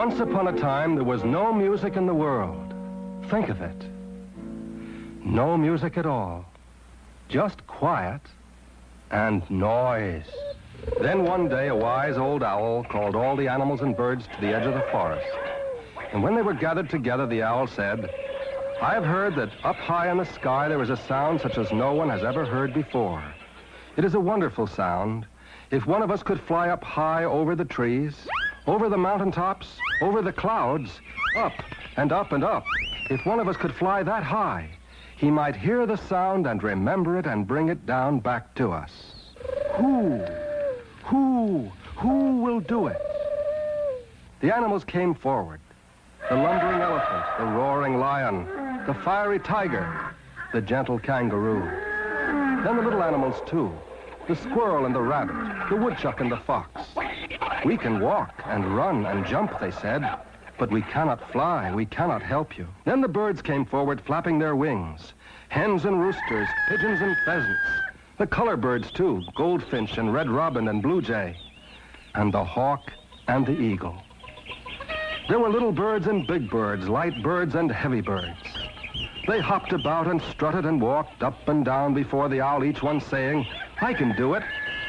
Once upon a time, there was no music in the world. Think of it. No music at all. Just quiet and noise. Then one day, a wise old owl called all the animals and birds to the edge of the forest. And when they were gathered together, the owl said, "I have heard that up high in the sky there is a sound such as no one has ever heard before. It is a wonderful sound. If one of us could fly up high over the trees, over the mountaintops, over the clouds, up and up and up, if one of us could fly that high, he might hear the sound and remember it and bring it down back to us. Who will do it?" The animals came forward. The lumbering elephant, the roaring lion, the fiery tiger, the gentle kangaroo. Then the little animals too, the squirrel and the rabbit, the woodchuck and the fox. "We can walk and run and jump," they said, "but we cannot fly, we cannot help you." Then the birds came forward flapping their wings, hens and roosters, pigeons and pheasants, the color birds too, goldfinch and red robin and blue jay, and the hawk and the eagle. There were little birds and big birds, light birds and heavy birds. They hopped about and strutted and walked up and down before the owl, each one saying, "I can do it.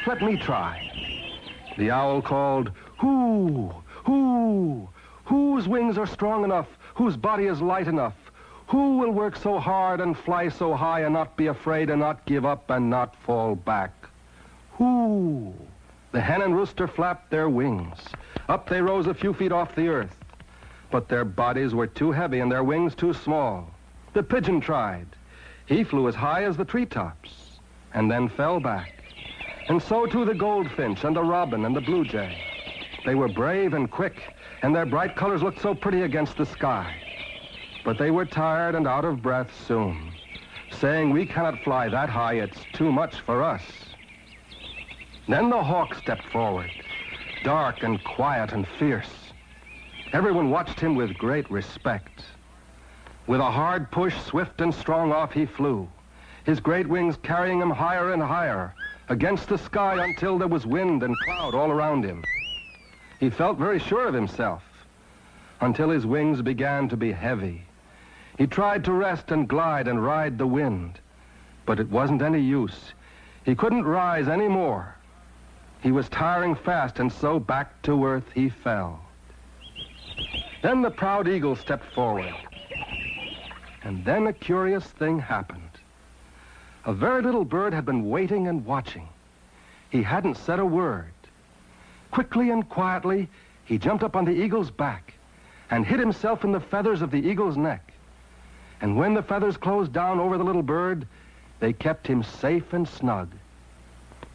Let me try." The owl called, "Who? Whose wings are strong enough? Whose body is light enough? Who will work so hard and fly so high and not be afraid and not give up and not fall back? Who?" The hen and rooster flapped their wings. Up they rose a few feet off the earth. But their bodies were too heavy and their wings too small. The pigeon tried. He flew as high as the treetops and then fell back. And so too the goldfinch and the robin and the blue jay. They were brave and quick, and their bright colors looked so pretty against the sky. But they were tired and out of breath soon, saying, "We cannot fly that high, it's too much for us." Then the hawk stepped forward, dark and quiet and fierce. Everyone watched him with great respect. With a hard push, swift and strong, off he flew, his great wings carrying him higher and higher against the sky until there was wind and cloud all around him. He felt very sure of himself until his wings began to be heavy. He tried to rest and glide and ride the wind, but it wasn't any use. He couldn't rise any more. He was tiring fast, and so back to earth he fell. Then the proud eagle stepped forward. And then a curious thing happened. A very little bird had been waiting and watching. He hadn't said a word. Quickly and quietly, he jumped up on the eagle's back and hid himself in the feathers of the eagle's neck. And when the feathers closed down over the little bird, they kept him safe and snug.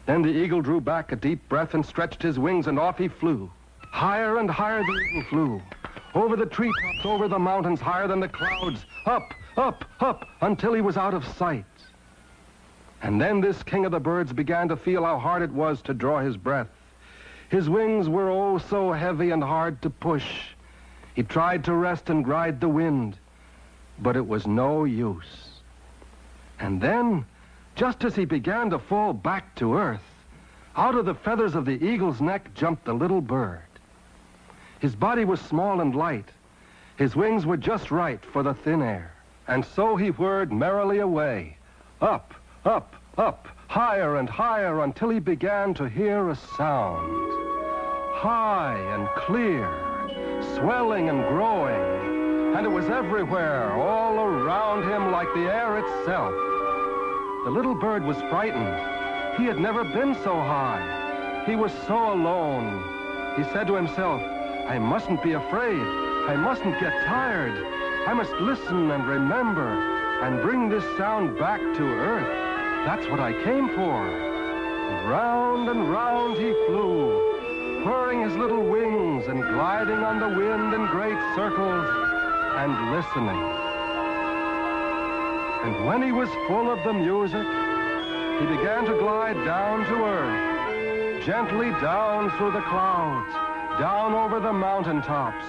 Then the eagle drew back a deep breath and stretched his wings, and off he flew. Higher and higher the eagle flew, over the treetops, over the mountains, higher than the clouds, up, up, up, until he was out of sight. And then this king of the birds began to feel how hard it was to draw his breath. His wings were oh so heavy and hard to push. He tried to rest and ride the wind, but it was no use. And then, just as he began to fall back to earth, out of the feathers of the eagle's neck jumped the little bird. His body was small and light. His wings were just right for the thin air. And so he whirred merrily away, up, up, up, higher and higher, until he began to hear a sound. High and clear, swelling and growing, and it was everywhere, all around him like the air itself. The little bird was frightened. He had never been so high. He was so alone. He said to himself, "I mustn't be afraid. I mustn't get tired. I must listen and remember and bring this sound back to earth. That's what I came for." And round he flew, whirring his little wings and gliding on the wind in great circles and listening. And when he was full of the music, he began to glide down to earth, gently down through the clouds, down over the mountaintops,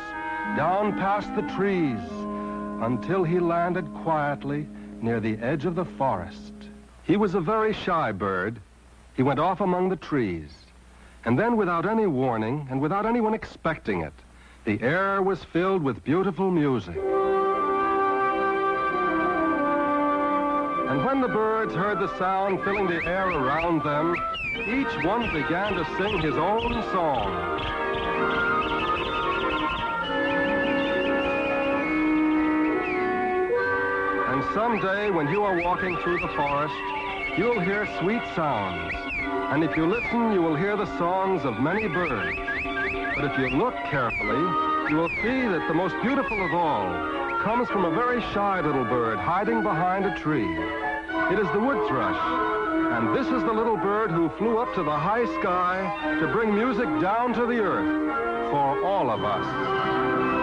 down past the trees, until he landed quietly near the edge of the forest. He was a very shy bird. He went off among the trees, and then without any warning and without anyone expecting it, The air was filled with beautiful music. And when the birds heard the sound filling the air around them, each one began to sing his own song. And someday, when you are walking through the forest, you'll hear sweet sounds. And if you listen, you will hear the songs of many birds. But if you look carefully, you will see that the most beautiful of all comes from a very shy little bird hiding behind a tree. It is the wood thrush. And this is the little bird who flew up to the high sky to bring music down to the earth for all of us.